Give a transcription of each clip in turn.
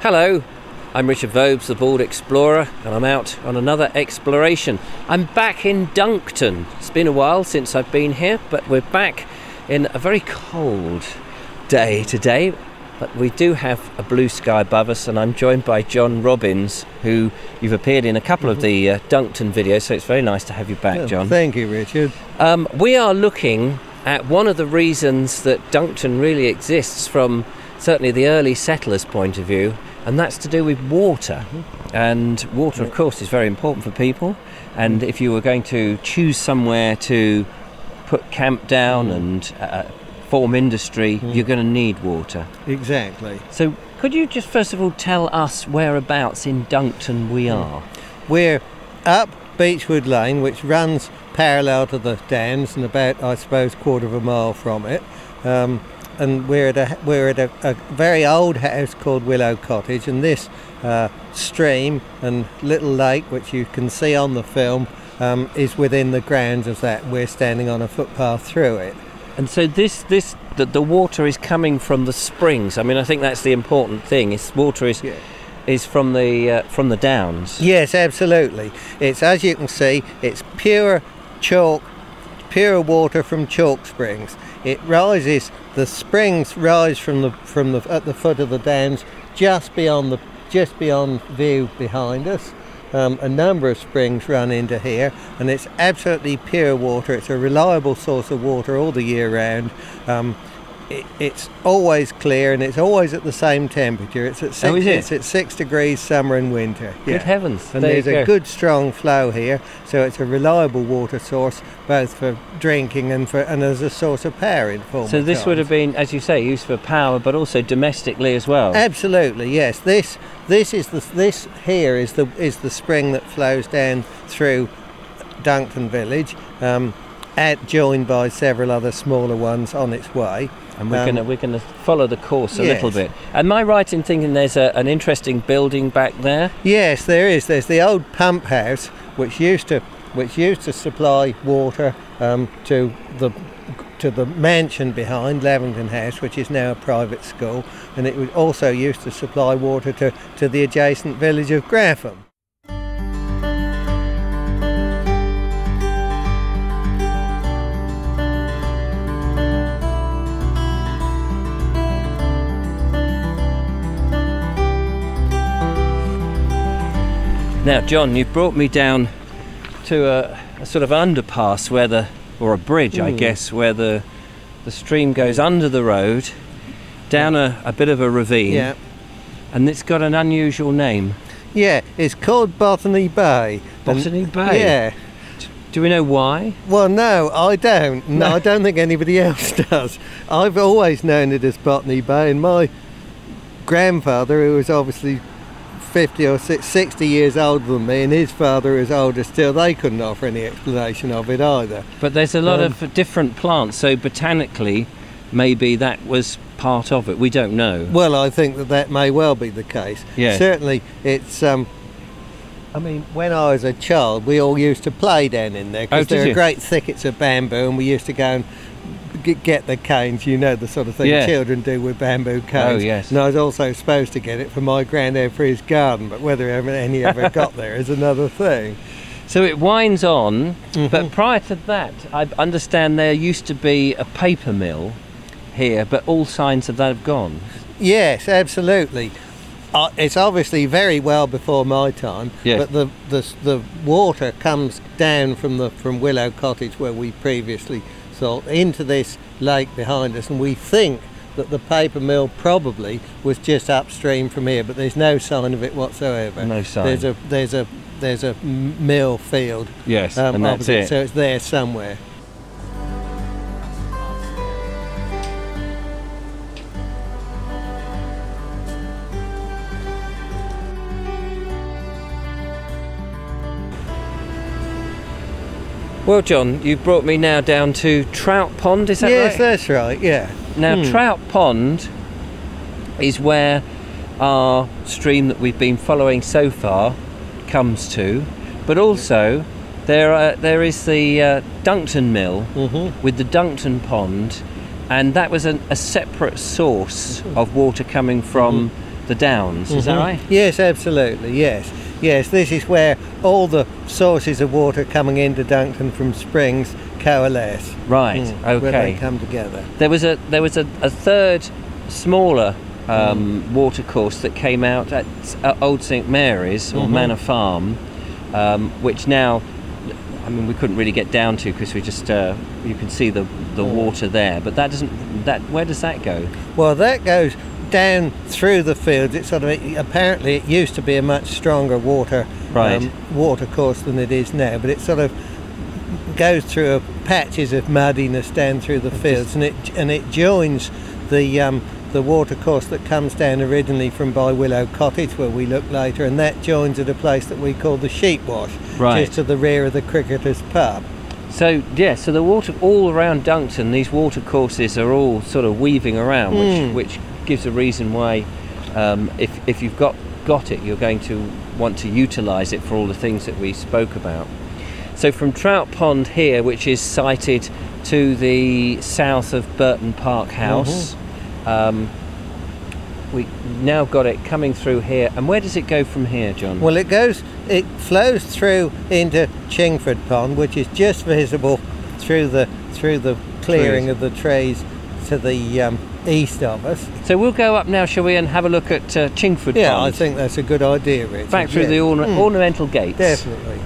Hello, I'm Richard Vobes, the Bald Explorer, and I'm out on another exploration. I'm back in Duncton. It's been a while since I've been here, but we're back in a very cold day today. But we do have a blue sky above us, and I'm joined by John Robbins, who you've appeared in a couple of the Duncton videos, so it's very nice to have you back, John. Thank you, Richard. We are looking at one of the reasons that Duncton really exists from certainly the early settlers' point of view, and that's to do with water. And water, of course, is very important for people, and if you were going to choose somewhere to put camp down and form industry, you're going to need water. Exactly. So could you just first of all tell us whereabouts in Duncton we are? We're up Beechwood Lane, which runs parallel to the dams and about, I suppose, quarter of a mile from it. And we're at a very old house called Willow Cottage, and this stream and little lake, which you can see on the film, is within the grounds of that. We're standing on a footpath through it. And so the water is coming from the springs. I mean, I think that's the important thing. Water is from the downs. Yes, absolutely. It's, as you can see, it's pure chalk, pure water from chalk springs. It rises. The springs rise from the at the foot of the dams, just beyond view behind us. A number of springs run into here, and it's absolutely pure water. It's a reliable source of water all the year round. It's always clear, and it's always at the same temperature. It's at 6 degrees summer and winter. Good heavens. And there's a good strong flow here, so it's a reliable water source both for drinking and as a source of power in former So this times. would have been, as you say, used for power, but also domestically as well. Absolutely, yes. This here is the spring that flows down through Duncton village, joined by several other smaller ones on its way. And we're gonna follow the course a little bit. Am I right in thinking there's an interesting building back there? Yes, there is. There's the old pump house, which used to supply water to the mansion behind, Lavington House, which is now a private school, and it was also used to supply water to the adjacent village of Graffham. Now, John, you've brought me down to a sort of underpass or a bridge, I guess, where the stream goes under the road, down a bit of a ravine. Yeah. And it's got an unusual name. Yeah, it's called Bethany Bay. Bethany Bay? Yeah. Do we know why? Well, no, I don't. No, I don't think anybody else does. I've always known it as Bethany Bay, and my grandfather, who was obviously 50 or 60 years older than me, and his father is older still, they couldn't offer any explanation of it either. But there's a lot of different plants, so botanically maybe that was part of it. We don't know. Well, I think that may well be the case. Yeah. Certainly it's I mean, when I was a child, we all used to play down in there, because there are great thickets of bamboo, and we used to go and get the canes, you know, the sort of thing children do with bamboo canes. Oh, yes. And I was also supposed to get it from my granddad for his garden, but whether any ever got there is another thing. So it winds on, but prior to that, I understand there used to be a paper mill here, but all signs of that have gone. Yes, absolutely. It's obviously very well before my time, but the water comes down from Willow Cottage, where we previously salt, into this lake behind us, and we think that the paper mill probably was just upstream from here, but there's no sign of it whatsoever. No sign. There's a mill field. Yes, and that's it. So it's there somewhere. Well, John, you've brought me now down to Trout Pond, is that right? Yes, that's right, yeah. Now, Trout Pond is where our stream that we've been following so far comes to, but also there is the Duncton Mill with the Duncton Pond, and that was a separate source of water coming from the Downs. Is that right? Yes, absolutely. Yes, yes. This is where all the sources of water coming into Duncton from springs coalesce. Right. Okay. Where they come together. There was a third smaller water course that came out at Old St Mary's or Manor Farm, which now, I mean, we couldn't really get down to because we just you can see the water there, but where does that go? Well, that goes down through the fields. It's apparently it used to be a much stronger water course than it is now, but it sort of goes through patches of muddiness down through the fields, and it joins the water course that comes down originally from by Willow Cottage, where we look later, and that joins at a place that we call the Sheep Wash, just to the rear of the Cricketers Pub. So so the water all around Duncton, these water courses are all sort of weaving around, which gives a reason why if you've got it, you're going to want to utilise it for all the things that we spoke about. So from Trout Pond here, which is sited to the south of Burton Park House, we now got it coming through here. And where does it go from here, John? Well, it flows through into Chingford Pond, which is just visible through the clearing of the trees to the east of us. So we'll go up now, shall we, and have a look at Chingford Pond? Yeah, I think that's a good idea, Richard. Back through the ornamental gates. Definitely.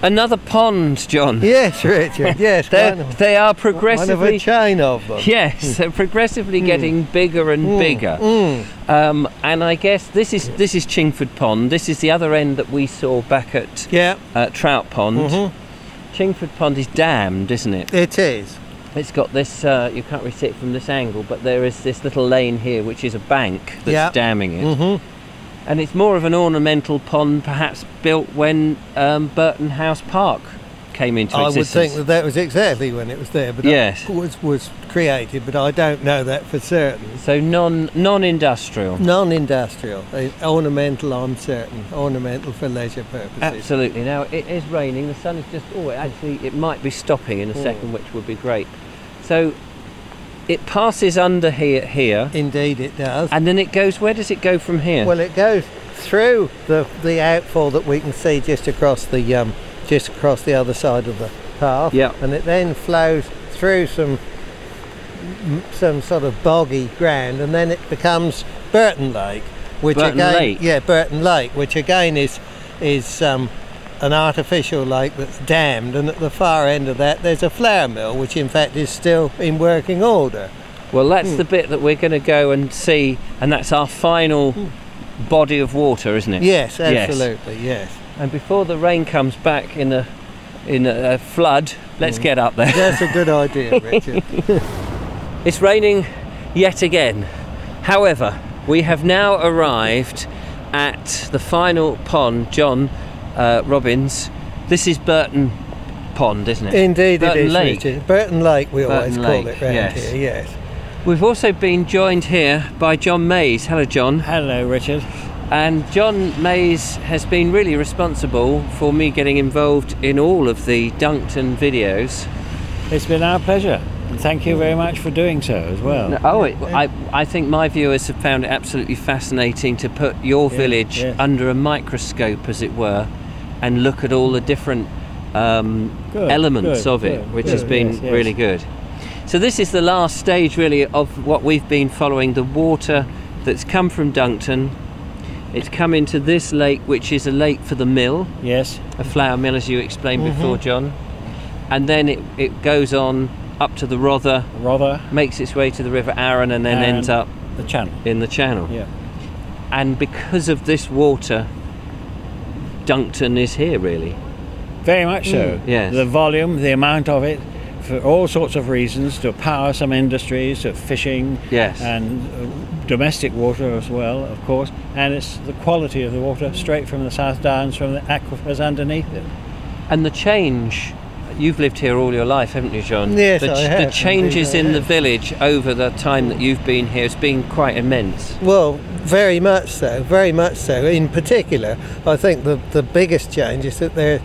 Another pond, John. Yes, Richard. Yes, they are progressively one of a chain of them. Yes, they're progressively getting bigger and bigger. And I guess this is Chingford Pond. This is the other end that we saw back at Trout Pond. Chingford Pond is dammed, isn't it? It is. It's got this. You can't really see it from this angle, but there is this little lane here, which is a bank that's damming it. And it's more of an ornamental pond, perhaps built when Burton House Park came into existence. I would think that was exactly when it was there, but was created, but I don't know that for certain. So non-industrial. Non-industrial, ornamental. I'm certain, ornamental for leisure purposes. Absolutely. Now it is raining. The sun is just. It might be stopping in a second, which would be great. So it passes under here. Indeed it does. And then it goes, where does it go from here? Well, it goes through the outfall that we can see just across the other side of the path. Yeah. And it then flows through some sort of boggy ground, and then it becomes Burton Lake, Burton Lake, which again is an artificial lake that's dammed, and at the far end of that there's a flour mill, which in fact is still in working order. Well, that's the bit that we're going to go and see, and that's our final body of water, isn't it? Yes, absolutely, yes. And before the rain comes back in a flood, let's get up there. That's a good idea, Richard. It's raining yet again. However, we have now arrived at the final pond, John. Robbins, this is Burton Pond, isn't it? Indeed, Burton it is. Lake. Richard. Burton Lake, we always call it round here. Yes. We've also been joined here by John Mays. Hello, John. Hello, Richard. And John Mays has been really responsible for me getting involved in all of the Duncton videos. It's been our pleasure. And thank you very much for doing so as well. I think my viewers have found it absolutely fascinating to put your village under a microscope, as it were, and look at all the different elements of it, which has been really good. So this is the last stage really of what we've been following, the water that's come from Duncton. It's come into this lake, which is a lake for the mill. Yes. A flour mill, as you explained before, John. And then it goes on up to the Rother, makes its way to the River Arun, and then ends up in the channel. Yeah. And because of this water, Duncton is here, really. Very much so. Yes. The volume, the amount of it, for all sorts of reasons, to power some industries, to fishing, and domestic water as well, of course. And it's the quality of the water straight from the South Downs, from the aquifers underneath it. And the change. You've lived here all your life, haven't you, John? Yes, I have. The changes in the village over the time that you've been here has been quite immense. Well, very much so, very much so. In particular, I think the biggest change is that there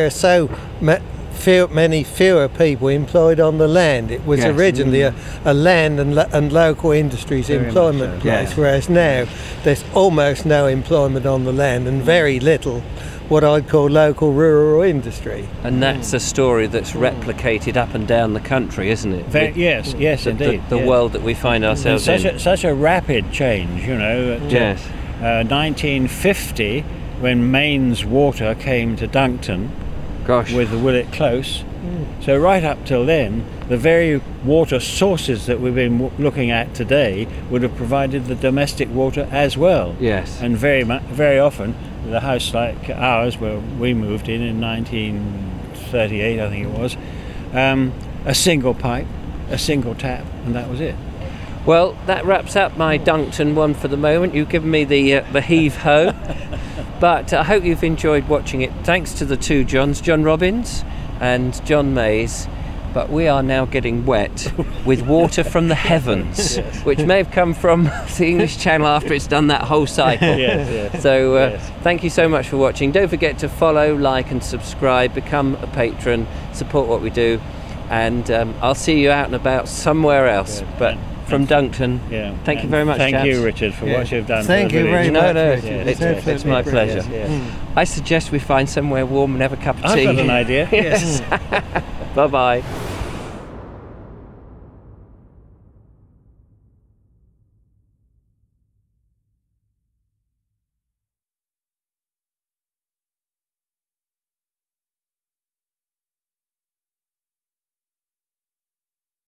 are so many fewer people employed on the land. It was originally a land and local industries employment place, whereas now there's almost no employment on the land and very little what I'd call local rural industry. And that's a story that's replicated up and down the country, isn't it? Yes, indeed. The world that we find ourselves in. Such a rapid change, you know. Yes. 1950, when Maine's water came to Duncton with the Willet Close. So right up till then, the very water sources that we've been looking at today would have provided the domestic water as well. Yes. And very often, with a house like ours, where we moved in 1938, I think it was, a single pipe, a single tap, and that was it. Well, that wraps up my Duncton one for the moment. You've given me the heave-ho. But I hope you've enjoyed watching it. Thanks to the two Johns, John Robbins and John Mays. But we are now getting wet with water from the heavens, which may have come from the English Channel after it's done that whole cycle. So thank you so much for watching. Don't forget to follow, like and subscribe, become a patron, support what we do. And I'll see you out and about somewhere else. But from Duncton, thank you very much, Thank chaps. you, Richard, for what you've done. Thank you very much. It's my pleasure. I suggest we find somewhere warm and have a cup of tea. I've got an idea. Bye-bye.